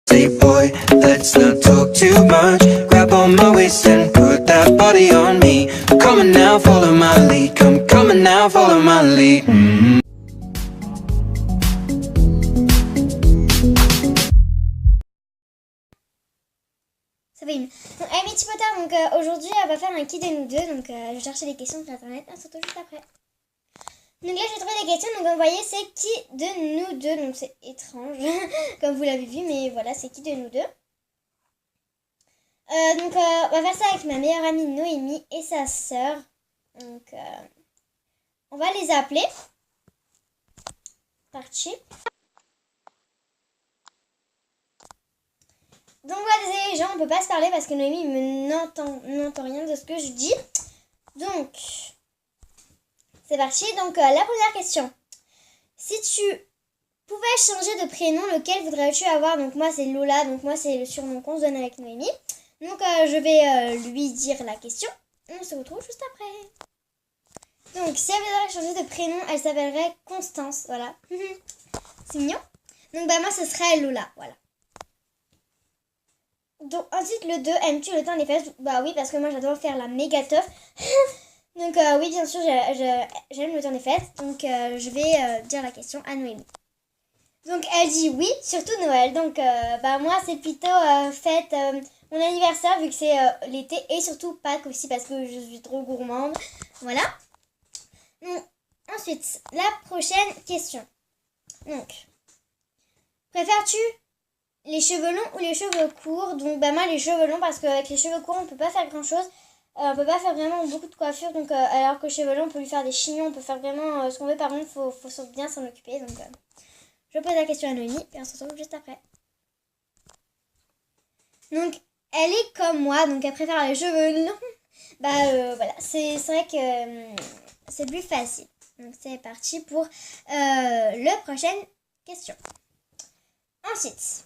Say boy, let's not talk too much. Grab on my waist and put that body on me. Come on now, follow my lead. Come on now, follow my lead. Ça fait une. Donc, amis petit poteur, donc aujourd'hui, on va faire un qui de nous deux. Donc, je vais chercher des questions sur internet. On se retrouve juste après. Donc là, j'ai trouvé des questions. Donc, vous voyez, c'est qui de nous deux. Donc, c'est étrange, comme vous l'avez vu, mais voilà, c'est qui de nous deux. Donc, on va faire ça avec ma meilleure amie Noémie et sa sœur. Donc, on va les appeler. Parti. Donc voilà, désolé les gens, on peut pas se parler parce que Noémie n'entend rien de ce que je dis. Donc, c'est parti. Donc, la première question. Si tu pouvais changer de prénom, lequel voudrais-tu avoir? Donc, moi, c'est Lola. Donc, moi, c'est le surnom qu'on se donne avec Noémie. Donc, je vais lui dire la question. On se retrouve juste après. Donc, si elle voudrait changer de prénom, elle s'appellerait Constance. Voilà. C'est mignon. Donc, bah, moi, ce serait Lola. Voilà. Donc, ensuite, le 2, aimes-tu le temps des fesses? Bah oui, parce que moi, j'adore faire la méga teuf. Donc, oui, bien sûr, j'aime le temps des fesses. Donc, je vais dire la question à Noémie. Donc, elle dit oui, surtout Noël. Donc, bah moi, c'est plutôt fête mon anniversaire, vu que c'est l'été. Et surtout Pâques aussi, parce que je suis trop gourmande. Voilà. Donc, ensuite, la prochaine question. Donc, préfères-tu les cheveux longs ou les cheveux courts? Donc bah moi les cheveux longs, parce qu'avec les cheveux courts on peut pas faire grand chose. On peut pas faire vraiment beaucoup de coiffure. Donc alors que les cheveux longs on peut lui faire des chignons, on peut faire vraiment ce qu'on veut. Par contre faut bien s'en occuper. Donc je pose la question à Noémie et on se retrouve juste après. Donc elle est comme moi, donc elle préfère les cheveux longs. Bah voilà, c'est vrai que c'est plus facile. Donc c'est parti pour la prochaine question. Ensuite,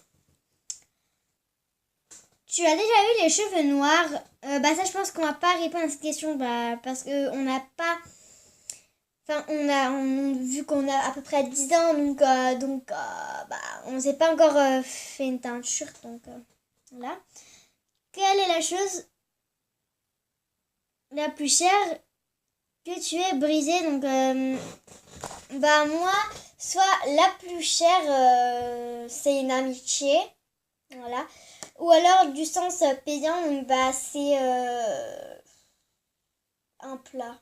tu as déjà eu les cheveux noirs? Bah ça je pense qu'on va pas répondre à cette question, bah parce que on n'a pas, enfin vu qu'on a à peu près 10 ans, donc bah on s'est pas encore fait une teinture, donc voilà. Quelle est la chose la plus chère que tu aies brisée? Donc bah moi, soit la plus chère c'est une amitié, voilà. Ou alors du sens payant, bah c'est un plat.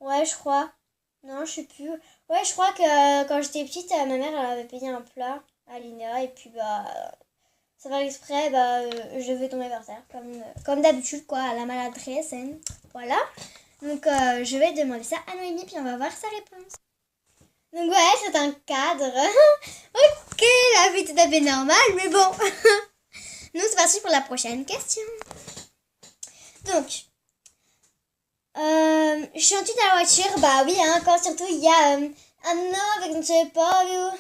Ouais, je crois. Non, je sais plus. Ouais, je crois que quand j'étais petite, ma mère elle avait payé un plat à Lina. Et puis bah, ça va exprès, bah, je vais tomber par terre. Comme d'habitude, quoi, à la maladresse. Hein. Voilà. Donc je vais demander ça à Noémie, puis on va voir sa réponse. Donc ouais, c'est un cadre. Ok, la vie est tout à fait normale, mais bon. Nous, c'est parti pour la prochaine question. Donc, chantes-tu dans la voiture? Bah oui, hein, quand surtout il y a un homme avec une cheval ou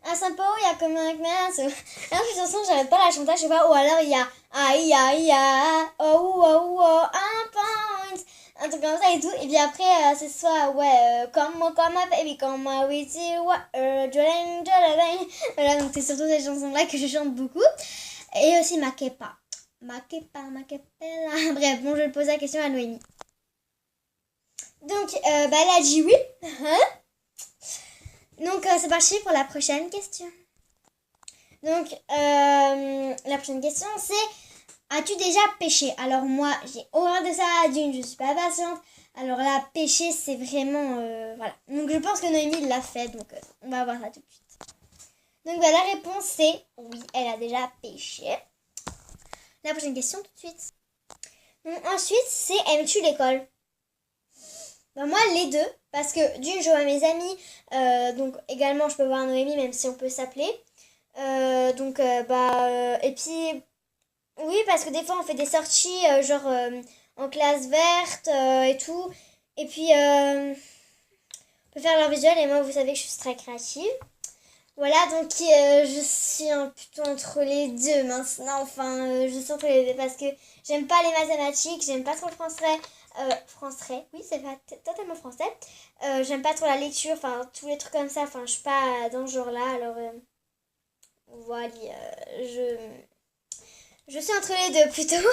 un sympa, il y a comme un glace. Alors, cette chanson, j'arrête pas la chanter, je sais pas. Ou alors il y a aïe aïe aïe, oh oh oh, un point, un truc comme ça et tout. Et puis après, c'est soit, ouais, comme ma baby, comme ma with you, jolene, jolene. Voilà, donc c'est surtout ces chansons-là que je chante beaucoup. Et aussi Makepa. Makepa, Makepela. Bref, bon, je vais poser la question à Noémie. Donc, bah, elle a dit oui. Donc, c'est parti pour la prochaine question. Donc, la prochaine question, c'est: as-tu déjà pêché? Alors, moi, j'ai horreur de ça. D'une, je suis pas patiente. Alors là, pêcher, c'est vraiment... voilà. Donc, je pense que Noémie l'a fait. Donc, on va voir ça tout de suite. Donc, bah, la réponse, c'est oui, elle a déjà pêché. La prochaine question, tout de suite. Donc, ensuite, c'est: aimes-tu l'école? Ben moi, les deux, parce que d'une, je vois mes amis, donc également, je peux voir Noémie, même si on peut s'appeler. Et puis, oui, parce que des fois, on fait des sorties, genre en classe verte et tout. Et puis, on peut faire leur visuel, et moi, vous savez que je suis très créative. Voilà, donc je suis plutôt entre les deux maintenant. Enfin, je suis entre les deux parce que j'aime pas les mathématiques, j'aime pas trop le français. Français, oui, c'est pas totalement français. J'aime pas trop la lecture, enfin, tous les trucs comme ça. Enfin, je suis pas dans ce genre-là. Alors, Voilà, je suis entre les deux plutôt.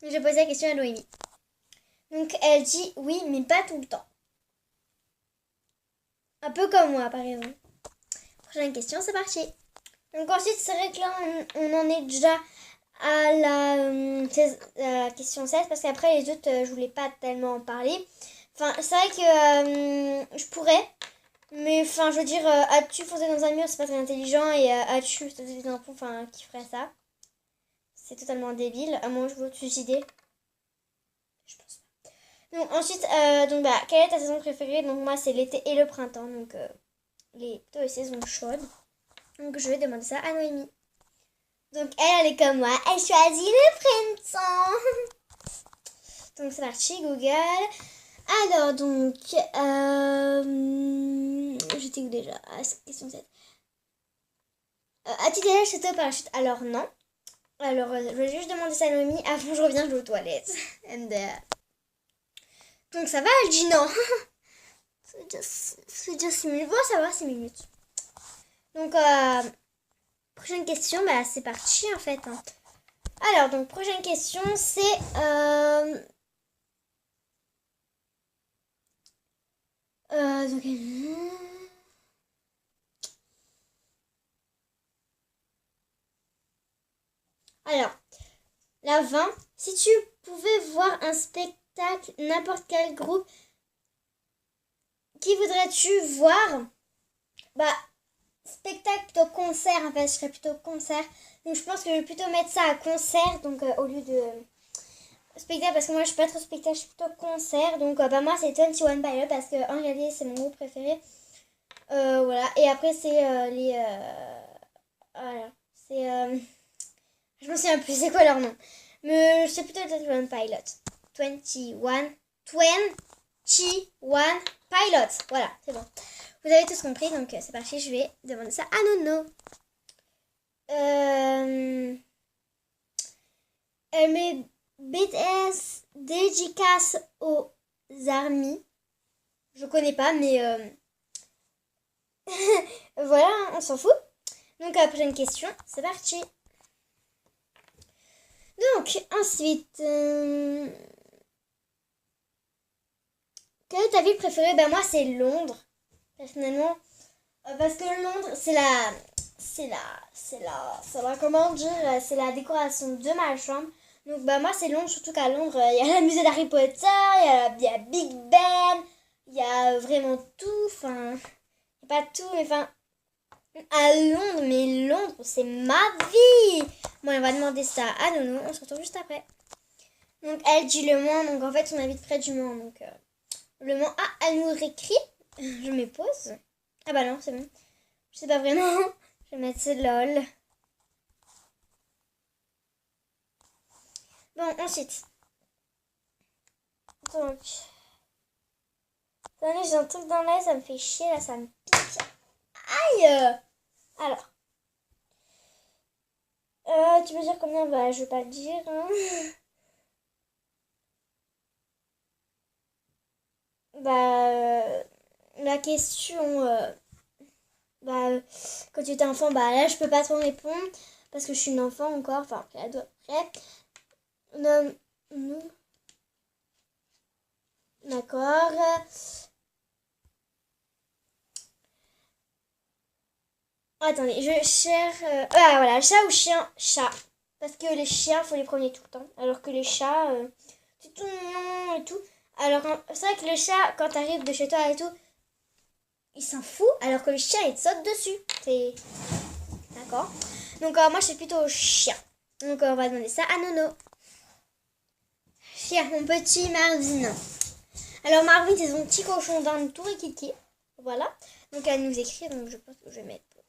Je pose la question à Noémie. Donc elle dit oui, mais pas tout le temps. Un peu comme moi par exemple. Prochaine question, c'est parti. Donc ensuite, c'est vrai que là, on en est déjà à la question 16 parce qu'après les autres, je voulais pas tellement en parler. Enfin, c'est vrai que je pourrais, mais enfin, je veux dire, as-tu foncé dans un mur, c'est pas très intelligent, et as-tu sauté des impôts, enfin, qui ferait ça? C'est totalement débile, à moins que je veux te suicider. Je pense pas. Donc ensuite, donc bah, quelle est ta saison préférée? Donc moi, c'est l'été et le printemps, donc plutôt les saisons chaudes. Donc je vais demander ça à Noémie. Donc elle est comme moi, elle choisit le printemps. Donc c'est parti, Google. Alors donc, j'étais où déjà? Question 7. As-tu déjà sauté au parachute? Alors non. Alors je vais juste demander ça à Noémie. Avant je reviens, je vais aux toilettes. And, donc ça va, elle dit non. C'est déjà 6 minutes. Bon, ça va, 6 minutes. Donc, prochaine question, bah c'est parti en fait. Hein. Alors, donc, prochaine question, c'est... donc, alors, la 20. Si tu pouvais voir un spectacle, n'importe quel groupe, qui voudrais-tu voir? Bah, spectacle plutôt concert, en fait, je serais plutôt concert. Donc, je pense que je vais plutôt mettre ça à concert, donc au lieu de spectacle, parce que moi, je suis pas trop spectacle, je suis plutôt concert. Donc, bah, moi, c'est 21 Pilots, parce que, en réalité, c'est mon groupe préféré. Voilà, et après, c'est les... voilà, c'est... je me souviens plus c'est quoi leur nom. Mais c'est plutôt 21 Pilots. 21 Pilots. Voilà, c'est bon. Vous avez tous compris, donc c'est parti, je vais demander ça à Nono. Elle met BTS dédicace aux armies. Je connais pas, mais voilà, on s'en fout. Donc, la prochaine question, c'est parti. Donc, ensuite, quelle est ta ville préférée? Ben, moi, c'est Londres, personnellement. Parce que Londres, comment dire, c'est la décoration de ma chambre. Donc, bah, moi, c'est Londres, surtout qu'à Londres, il y a la musée d'Harry Potter, il y a Big Ben, il y a vraiment tout, enfin, pas tout, mais enfin, à Londres, mais Londres, c'est ma vie. Bon, on va demander ça à Nono, on se retrouve juste après. Donc, elle dit Le Mans, donc en fait, on habite près du Mans, donc Le Mans. Ah, elle nous réécrit, je me pose. Ah bah non, c'est bon. Je sais pas vraiment, je vais mettre ce lol. Bon, ensuite. Donc. Attendez, j'ai un truc dans l'œil, ça me fait chier, là, ça me pique. Aïe. Alors. Tu veux dire combien? Bah, je vais pas le dire. Hein. Bah, la question... bah, quand tu étais enfant, bah là, je peux pas trop répondre. Parce que je suis une enfant encore. Enfin, ado après. Non. D'accord. Attendez, je cherche... Ah voilà, chat ou chien? Chat. Parce que les chiens, faut les promener tout le temps. Alors que les chats, c'est tout mignon et tout. Alors, c'est vrai que le chat, quand t'arrives de chez toi et tout, il s'en fout. Alors que le chien, il te saute dessus. C'est... D'accord. Donc, moi, je suis plutôt chien. Donc, on va demander ça à Nono. Chien, mon petit Marvin. Alors, Marvin, c'est son petit cochon d'Inde tout riquiqui. Voilà. Donc, elle nous écrit, donc je pense que je vais mettre pause.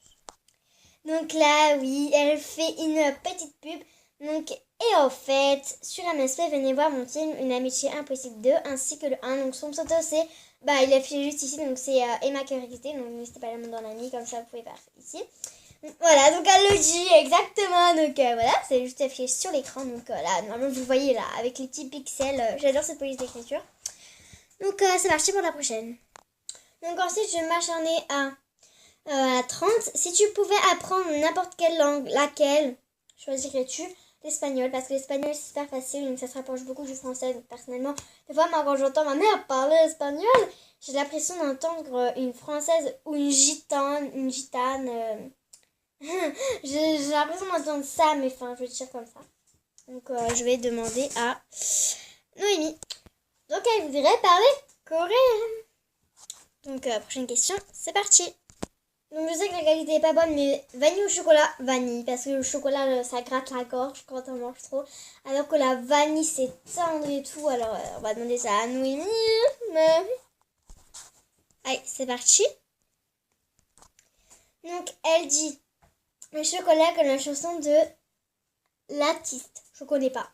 Donc là, oui, elle fait une petite pub. Donc, et en fait, sur MSP, venez voir mon film Une amitié impossible 2, ainsi que le 1. Donc, son pseudo, c'est, bah, il a fait juste ici, donc c'est Emma Curiosité. Donc, n'hésitez pas à le mettre dans l'ami, comme ça, vous pouvez faire ici. Voilà, donc elle le dit exactement. Donc, voilà, c'est juste affiché sur l'écran. Donc, là, normalement, vous voyez là, avec les petits pixels. J'adore cette police d'écriture. Donc, c'est parti pour la prochaine. Donc, ensuite, je vais m'acharner à À 30, si tu pouvais apprendre n'importe quelle langue, laquelle choisirais-tu? L'espagnol, parce que l'espagnol c'est super facile, donc ça se rapproche beaucoup du français. Donc personnellement, des fois moi, quand j'entends ma mère parler espagnol, j'ai l'impression d'entendre une française ou une gitane. J'ai l'impression d'entendre ça, mais enfin je veux dire comme ça. Donc je vais demander à Noémie. Donc elle voudrait parler coréen. Donc prochaine question, c'est parti. Donc je sais que la qualité est pas bonne, mais vanille ou chocolat? Vanille, parce que le chocolat ça gratte la gorge quand on mange trop. Alors que la vanille c'est tendre et tout. Alors on va demander ça à Noémie. Mais... allez, c'est parti. Donc elle dit le chocolat comme la chanson de l'artiste. Je connais pas.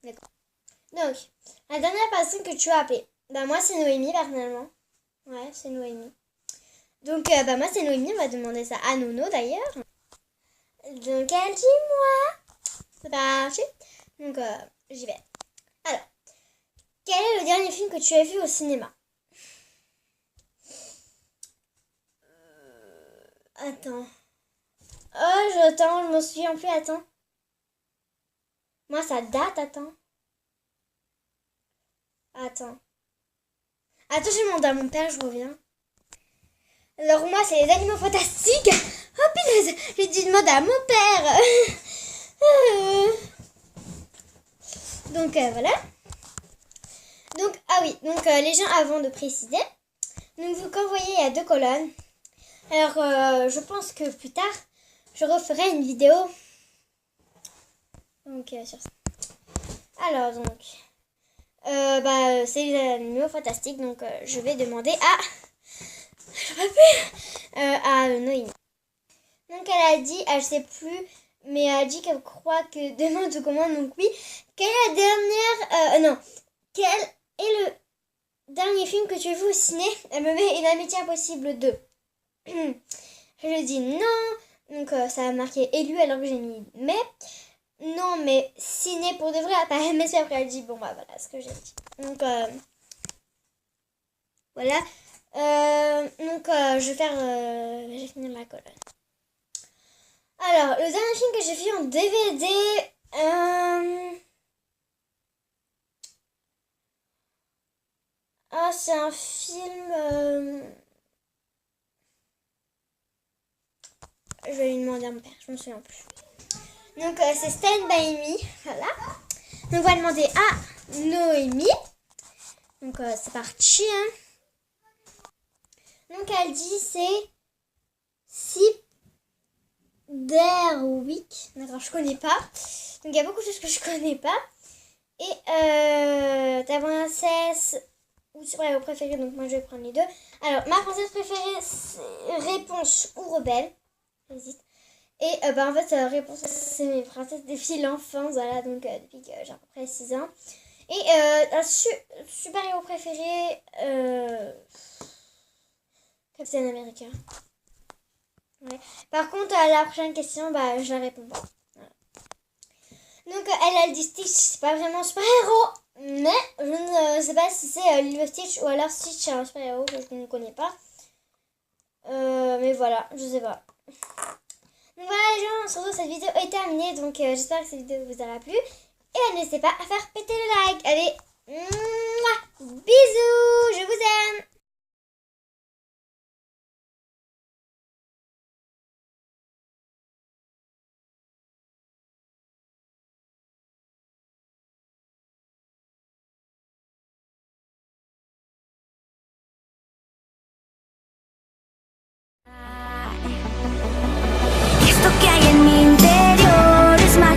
D'accord. Donc la dernière personne que tu as appelée. Bah moi c'est Noémie personnellement. Ouais, c'est Noémie. Donc, moi, c'est Noémie, on va demander ça à Nono, d'ailleurs. Donc, elle dit moi. C'est parti. Donc, j'y vais. Alors, quel est le dernier film que tu as vu au cinéma? Attends. Oh, je me souviens plus, attends. Moi, ça date, attends. Attends, je demande à mon père, je reviens. Alors moi, c'est les animaux fantastiques. Oh punaise, j'ai dit demande à mon père. Donc voilà. Donc, ah oui, donc les gens avant de préciser. Donc vous quand vous voyez, il y a 2 colonnes. Alors je pense que plus tard, je referai une vidéo. Donc sur ça. Alors donc, c'est les animaux fantastiques. Donc je vais demander à Noémie. Donc elle a dit, je sais plus, mais elle a dit qu'elle croit que demain tout commande. Donc oui, quelle est la dernière quel est le dernier film que tu as vu au ciné? Elle me met Une amitié impossible 2. Je lui dis non. Donc ça a marqué élu alors que j'ai mis mais. Non mais ciné pour de vrai. Mais après elle dit bon bah voilà ce que j'ai dit. Donc voilà. Donc je vais faire je vais finir la colonne. Alors le dernier film que j'ai vu en DVD c'est un film je vais lui demander à mon père, je me souviens plus. Donc c'est Stand By Me. Voilà. Donc on va demander à Noémie. Donc c'est parti hein. Donc elle dit c'est Siderwick. D'accord, je connais pas. Donc il y a beaucoup de choses que je connais pas. Et ta princesse ou super-héros préféré, donc moi je vais prendre les 2. Alors ma princesse préférée c'est Réponse ou Rebelle. J'hésite. Et en fait Réponse c'est mes princesses défient l'enfance, voilà, donc depuis que j'ai à peu près 6 ans. Et un super-héros préféré Captain America. Ouais. Par contre, à la prochaine question, je la réponds pas. Voilà. Donc, elle dit Stitch, c'est pas vraiment un super-héros. Mais je ne sais pas si c'est Lilo Stitch ou alors Stitch, c'est un super-héros que je ne connais pas. Mais voilà, je sais pas. Donc voilà les gens, surtout cette vidéo est terminée. Donc j'espère que cette vidéo vous aura plu. Et n'hésitez pas à faire péter le like. Allez, bisous, je vous aime.